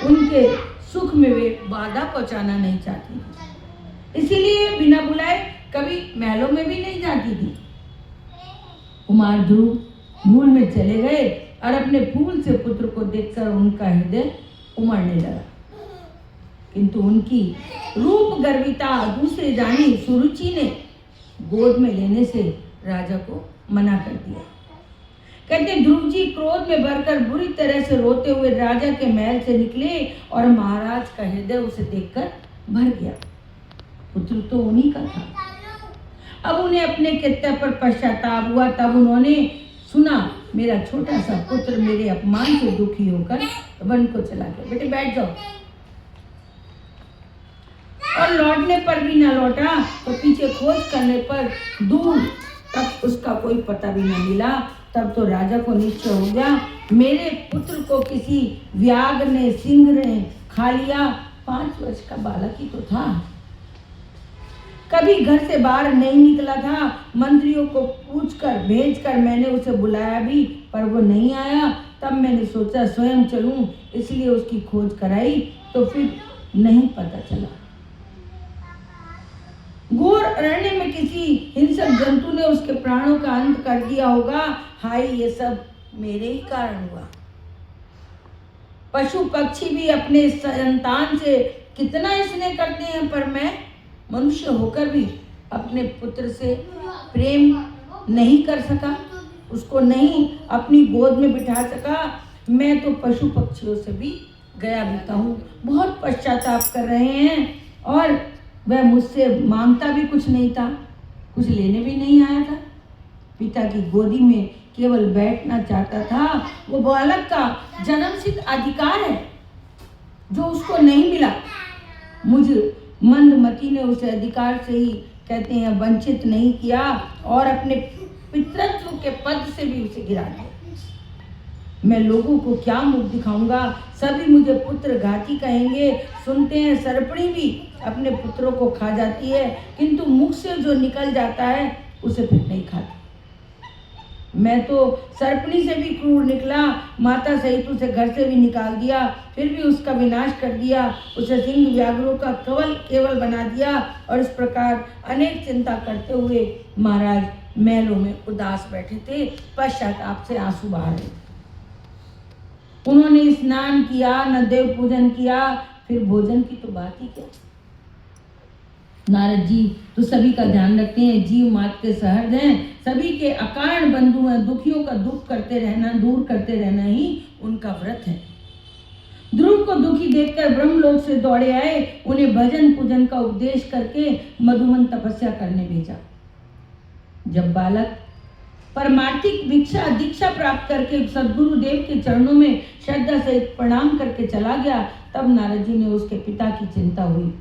उनके सुख में वे बाधा पहुंचाना नहीं चाहती थी, इसीलिए बिना बुलाए कभी महलों में भी नहीं जाती थी। कुमार ध्रुव भूल में चले गए और अपने फूल से पुत्र को देखकर उनका हृदय उमड़ने लगा, किंतु उनकी रूप गर्विता दूसरे जानी सुरुचि ने गोद में लेने से राजा को मना कर दिया। कहते ध्रुव जी क्रोध में भरकर बुरी तरह से रोते हुए राजा के महल से निकले और महाराज का हृदय उसे देखकर भर गया। पुत्र तो उन्हीं का था। अब उन्हें अपने कृत्य पर पश्चाताप हुआ। तब उन्होंने सुना मेरा छोटा सा पुत्र मेरे अपमान से दुखी होकर वन को चला गया। बेटे बैठ जाओ। और लौटने पर भी न लौटा तो पीछे खोज करने पर दूर तक उसका कोई पता भी न मिला। तब तो राजा को निश्चय हो गया मेरे पुत्र को किसी व्याघ्र ने सिंह ने खा लिया। 5 वर्ष का बालक ही तो था, कभी घर से बाहर नहीं निकला था। मंत्रियों को पूछकर भेजकर मैंने उसे बुलाया भी, पर वो नहीं आया। तब मैंने सोचा स्वयं चलूं, इसलिए उसकी खोज कराई तो फिर नहीं पता चला। घोर अरण्य में किसी हिंसक जंतु ने उसके प्राणों का अंत कर दिया होगा। हाय, ये सब मेरे ही कारण हुआ। पशु पक्षी भी अपने संतान से कितना स्नेह करते हैं, पर मैं मनुष्य होकर भी अपने पुत्र से प्रेम नहीं कर सका, उसको नहीं अपनी गोद में बिठा सका। मैं तो पशु पक्षियों से भी गया बीता हूँ। बहुत पश्चाताप कर रहे हैं और वह मुझसे मांगता भी कुछ नहीं था, कुछ लेने भी नहीं आया था। पिता की गोदी में केवल बैठना चाहता था। वो बालक का जन्मसिद्ध अधिकार है जो उसको नहीं मिला। मुझ मंदमती ने उसे अधिकार से ही कहते हैं वंचित नहीं किया और अपने पितृत्व के पद से भी उसे गिरा दिया। मैं लोगों को क्या मुख दिखाऊंगा, सभी मुझे पुत्र घाती कहेंगे। सुनते हैं सर्पणी भी अपने पुत्रों को खा जाती है, किंतु मुख से जो निकल जाता है उसे फिर नहीं खाती। मैं तो सर्पणी से भी क्रूर निकला, माता सहित उसे घर से भी निकाल दिया, फिर भी उसका विनाश कर दिया, उसे सिंह व्याघ्रों का केवल बना दिया। और इस प्रकार अनेक चिंता करते हुए महाराज महलों में उदास बैठे थे, पश्चाताप से आंसू बहा रहे थे। उन्होंने स्नान किया, न देव पूजन किया, फिर भोजन की तो बात ही क्या। नारद जी तो सभी का ध्यान रखते हैं, जीव मात्र के सहृदय हैं, सभी के अकारण बंधु हैं। दुखियों का दुख करते रहना, दूर करते रहना ही उनका व्रत है। ध्रुव को दुखी देखकर ब्रह्मलोक से दौड़े आए, उन्हें भजन पूजन का उपदेश करके मधुवन तपस्या करने भेजा। जब बालक परमार्थिक दीक्षा प्राप्त करके सद्गुरु देव के चरणों में श्रद्धा से प्रणाम करके चला गया, तब नारद जी ने उसके पिता की चिंता हुई।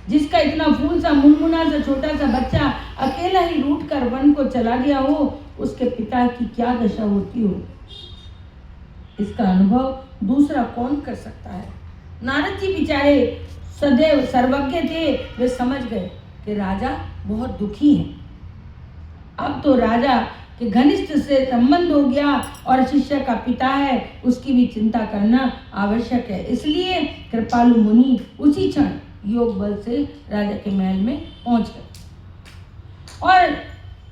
जिसका इतना फूल सा मुनमुना सा छोटा सा बच्चा अकेला ही रूठ कर वन को चला गया हो, उसके पिता की क्या दशा होती हो, इसका अनुभव दूसरा कौन कर सकता है। नारद जी बेचारे सदैव सर्वज्ञ थे, वे समझ गए कि राजा बहुत दुखी है। अब तो राजा के घनिष्ठ से संबंध हो गया और शिष्य का पिता है, उसकी भी चिंता करना आवश्यक है। इसलिए कृपालु मुनि उसी क्षण योग बल से राजा के महल में पहुंच गए और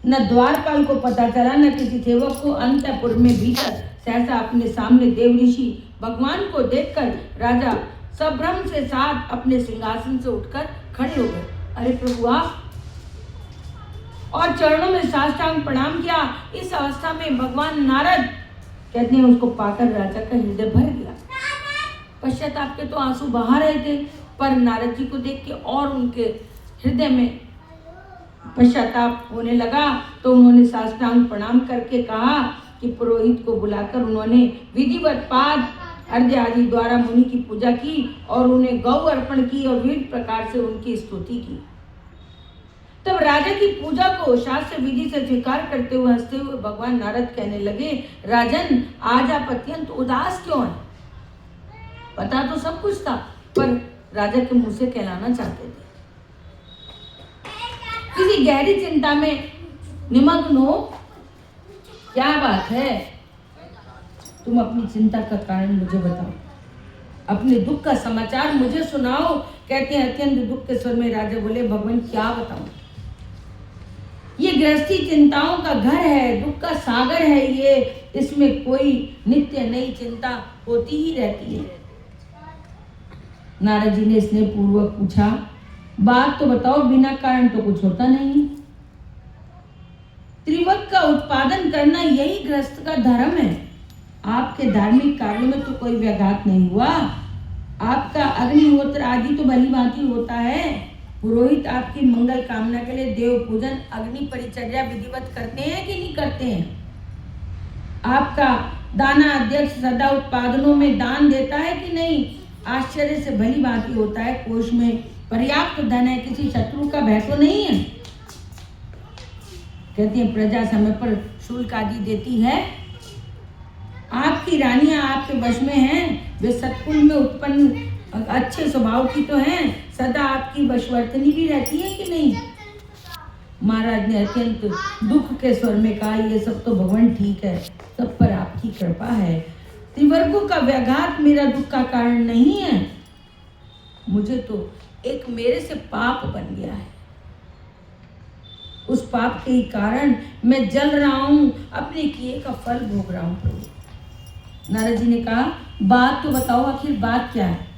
न द्वारपाल को पता चला, न किसी सेवक को। अंतपुर में भीतर सहसा अपने सामने देव ऋषि भगवान को देखकर राजा सभ्रम से साथ अपने सिंहासन से उठकर खड़े हो गए। अरे प्रभु आप, और चरणों में साष्टांग प्रणाम किया। इस अवस्था में भगवान नारद कहते हैं उसको पाकर राजा का हृदय भर गया। पश्चाताप के तो आंसू बहा रहे थे, पर नारद जी को देख के और उनके हृदय में पश्चाताप होने लगा। तो उन्होंने साष्टांग प्रणाम करके कहा कि पुरोहित को बुलाकर उन्होंने विधिवत पाद अर्घ्य आदि द्वारा मुनि की पूजा की और उन्हें गौ अर्पण की और विविध प्रकार से उनकी स्तुति की। तब राजा की पूजा को शास्त्र विधि से स्वीकार करते हुए हंसते हुए भगवान नारद कहने लगे, राजन आज आप अत्यंत उदास क्यों हैं? पता तो सब कुछ था, पर राजा के मुंह से कहलाना चाहते थे। किसी गहरी चिंता में निमग्न हो, क्या बात है? तुम अपनी चिंता का कारण मुझे बताओ। अपने दुख का समाचार मुझे सुनाओ। कहते हैं अत्यंत दुख के स्वर में राजा बोले, भगवान क्या बताऊं, ये गृहस्थी चिंताओं का घर है, दुख का सागर है ये, इसमें कोई नित्य नई चिंता होती ही रहती है। नारद जी ने स्नेह पूर्वक पूछा, बात तो बताओ, बिना कारण तो कुछ होता नहीं। त्रिवक का उत्पादन करना यही गृहस्थ का धर्म है। आपके धार्मिक कार्यों में तो कोई व्याघात नहीं हुआ। आपका अग्निहोत्र आदि तो भली भांति होता है। पुरोहित आपकी मंगल कामना के लिए देव पूजन, अग्नि परिचर्या विधिवत करते हैं कि नहीं करते हैं? आपका दाना अध्यक्ष सदा उत्पादनों में दान देता है कि नहीं? आश्चर्य से भली भांति होता है। कोष में पर्याप्त धन है, किसी शत्रु का भय तो नहीं है। कहती है प्रजा समय पर शुल्क आदि देती है। आपकी रानियां आपके वश में हैं, वे सत्कुल में उत्पन्न अच्छे स्वभाव की तो हैं, सदा आपकी वशवर्तनी भी रहती है कि नहीं? महाराज ने अत्यंत दुख के स्वर में कहा, ये सब तो भगवान ठीक है, सब पर आपकी कृपा है। त्रिवर्गों का व्याघात मेरा दुख का कारण नहीं है। मुझे तो एक मेरे से पाप बन गया है, उस पाप के ही कारण मैं जल रहा हूं, अपने किए का फल भोग रहा हूं प्रभु। नारद जी ने कहा, बात तो बताओ, आखिर बात क्या है?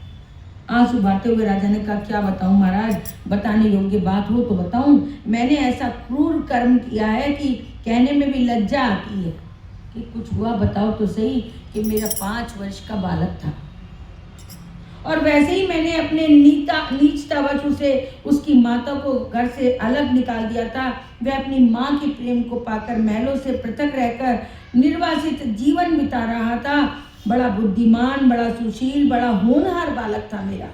आंसू बहाते हुए राजा ने कहा, क्या बताऊं महाराज, बताने योग्य बात हो तो बताऊं। मैंने ऐसा क्रूर कर्म किया है कि कहने में भी लज्जा आती है कि कुछ हुआ बताओ तो सही। कि मेरा 5 वर्ष का बालक था और वैसे ही मैंने अपने नीचतावश उसे उसकी माता को घर से अलग निकाल दिया था। वह अपनी माँ के प्रेम को पाकर महलों से पृथक रहकर निर्वासित जीवन बिता रहा था। बड़ा बुद्धिमान, बड़ा सुशील, बड़ा होनहार बालक था मेरा।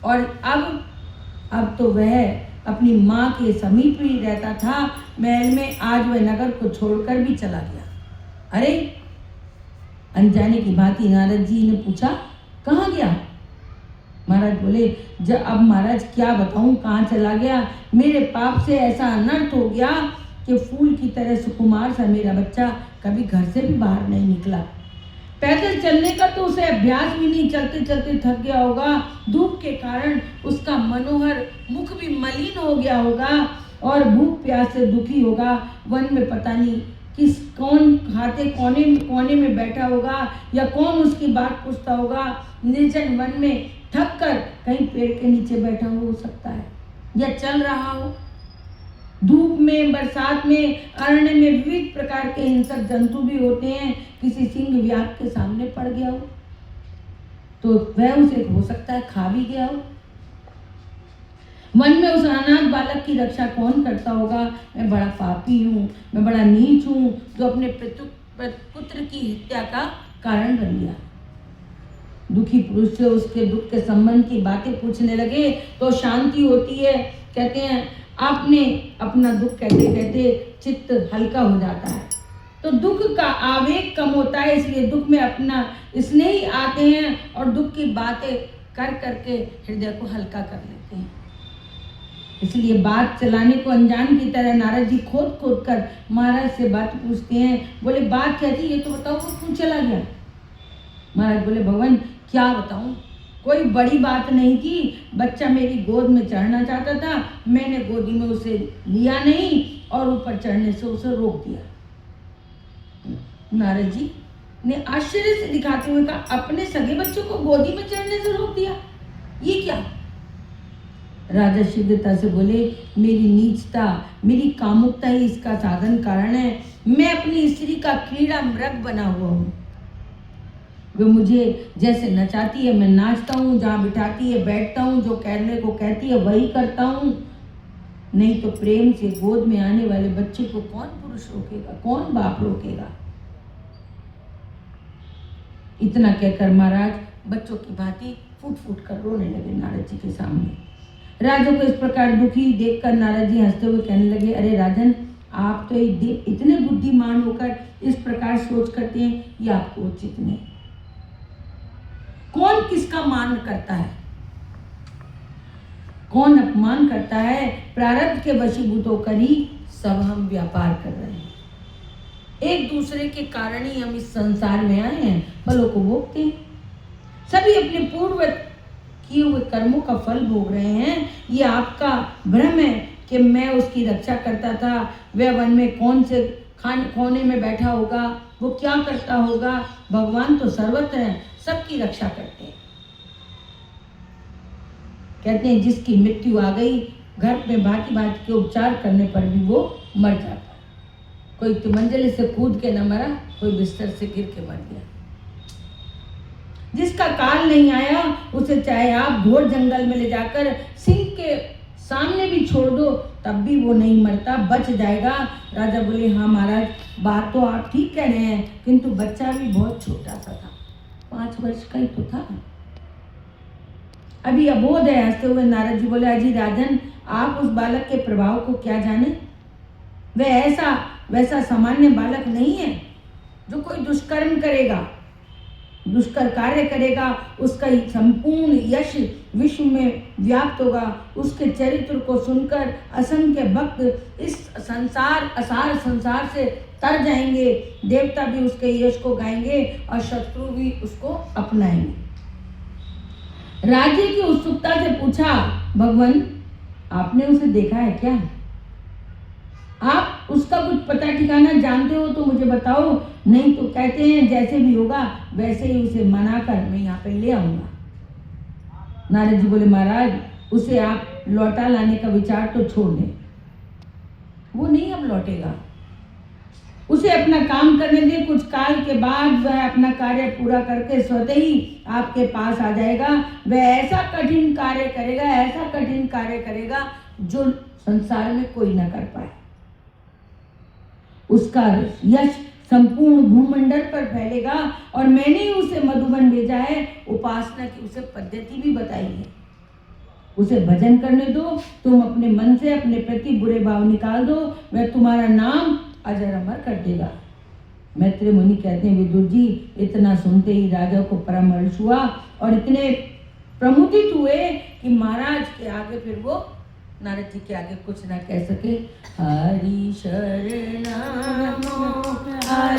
और अब तो वह अपनी माँ के समीप ही रहता था महल में। आज वह नगर को छोड़कर भी चला गया। अरे, अनजाने की भांति नारद जी ने पूछा, कहाँ गया? महाराज बोले, अब महाराज क्या बताऊं कहाँ चला गया। मेरे पाप से ऐसा अनर्थ हो गया कि फूल की तरह सुकुमार सा मेरा बच्चा कभी घर से भी बाहर नहीं निकला। पैदल चलने का तो उसे अभ्यास भी नहीं, चलते चलते थक गया होगा। धूप के कारण उसका मनोहर मुख भी मलिन हो गया होगा और भूख प्यास से दुखी होगा। वन में पता नहीं कौन खाते कोने में बैठा होगा या कौन उसकी बात पूछता होगा। निर्जन वन में थक कर कहीं पेड़ के नीचे बैठा हो सकता है या चल रहा हो। धूप में, बरसात में, अरण्य में विविध प्रकार के हिंसक जंतु भी होते हैं। किसी सिंह व्याघ्र के सामने पड़ गया हो तो वह उसे हो सकता है खा भी गया हो। वन में उस अनाथ बालक की रक्षा कौन करता होगा? मैं बड़ा पापी हूँ, मैं बड़ा नीच हूँ जो अपने पुत्र की हत्या का कारण बन गया। दुखी पुरुष से उसके दुख के संबंध की बातें पूछने लगे तो शांति होती है। कहते हैं आपने अपना दुख कहते कहते चित्त हल्का हो जाता है, तो दुख का आवेग कम होता है। इसलिए दुख में अपना स्नेही आते हैं और दुख की बातें कर करके हृदय को हल्का कर लेते हैं। इसलिए बात चलाने को अनजान की तरह नारद जी खोद खोद कर महाराज से बात पूछते हैं। बोले, बात क्या थी ये तो बताओ, वो क्यों चला गया? महाराज बोले, भगवान क्या बताऊं, कोई बड़ी बात नहीं थी। बच्चा मेरी गोद में चढ़ना चाहता था, मैंने गोदी में उसे लिया नहीं और ऊपर चढ़ने से उसे रोक दिया। नारद जी ने आश्चर्य से दिखाते हुए कहा, अपने सगे बच्चों को गोदी में चढ़ने से रोक दिया, ये क्या? राजा शीघ्रता से बोले, मेरी नीचता, मेरी कामुकता ही इसका साधन कारण है। मैं अपनी स्त्री का क्रीड़ा मृग बना हुआ हूँ। वो मुझे जैसे नचाती है मैं नाचता हूँ, जहाँ बिठाती है बैठता हूँ, जो कहने को कहती है वही करता हूँ। नहीं तो प्रेम से गोद में आने वाले बच्चे को कौन पुरुष रोकेगा, कौन बाप रोकेगा? इतना कहकर महाराज बच्चों की भांति फूट फूट कर रोने लगे नारद जी के सामने। राजा को इस प्रकार दुखी देखकर नारद जी हंसते हुए कहने लगे, अरे राजन, आप तो इतने बुद्धिमान होकर इस प्रकार सोच करते हैं, ये आपको उचित नहीं। कौन किसका मान करता है, कौन अपमान करता है? प्रारब्ध के वशीभूत होकर ही सब हम व्यापार कर रहे हैं। एक दूसरे के कारण ही हम इस संसार में आए हैं, फलों को भोगते हैं। सभी अपने पूर्व किए हुए कर्मों का फल भोग रहे हैं। ये आपका भ्रम है कि मैं उसकी रक्षा करता था, वह वन में कौन से कोने में बैठा होगा, वो क्या करता होगा। भगवान तो सर्वत्र हैं, सबकी रक्षा करते हैं। कहते हैं जिसकी मृत्यु आ गई, घर में भांति भांति के उपचार करने पर भी वो मर जाता। कोई तो मंजिल से कूद के न मरा, कोई बिस्तर से गिर के मर गया। जिसका काल नहीं आया, उसे चाहे आप घोर जंगल में ले जाकर सिंह के सामने भी छोड़ दो, तब भी वो नहीं मरता, बच जाएगा। राजा बोले, हाँ महाराज, बात तो आप ठीक कह रहे हैं, किंतु बच्चा भी बहुत छोटा सा था, 5 वर्ष का ही तो था, अभी अबोध है। हंसते हुए नारद जी बोले, अजी राजन, आप उस बालक के प्रभाव को क्या जाने। वह वैसा सामान्य बालक नहीं है जो कोई दुष्कर्म करेगा, दुष्कर कार्य करेगा, उसका संपूर्ण यश विश्व में व्याप्त होगा। उसके चरित्र को सुनकर असंख्य भक्त इस असार संसार से तर जाएंगे। देवता भी उसके यश को गाएंगे और शत्रु भी उसको अपनाएंगे। राजे की उत्सुकता से पूछा, भगवान आपने उसे देखा है क्या? आप उसका कुछ पता ठिकाना जानते हो तो मुझे बताओ, नहीं तो कहते हैं जैसे भी होगा वैसे ही उसे मनाकर मैं यहाँ पे ले आऊंगा। नारद जी बोले, महाराज उसे आप लौटा लाने का विचार तो छोड़ दें, वो नहीं अब लौटेगा। उसे अपना काम करने दें, कुछ काल के बाद वह अपना कार्य पूरा करके स्वतः ही आपके पास आ जाएगा। वह ऐसा कठिन कार्य करेगा, ऐसा कठिन कार्य करेगा जो संसार में कोई ना कर पाए। उसका यश संपूर्ण भूमंडल पर फैलेगा और मैंने ही उसे मधुबन भेजा है, उपासना की उसे पद्धति भी बताई है। उसे भजन करने दो, तुम अपने मन से अपने प्रति बुरे भाव निकाल दो, वह तुम्हारा नाम अजर अमर कर देगा। मैत्रेय मुनि कहते हैं, विदुर जी इतना सुनते ही राजा को परम हर्ष हुआ और इतने प्रमुदित हुए कि महाराज के आगे फिर वो नारद जी के आगे कुछ ना कह सके। हरि शरणम हरि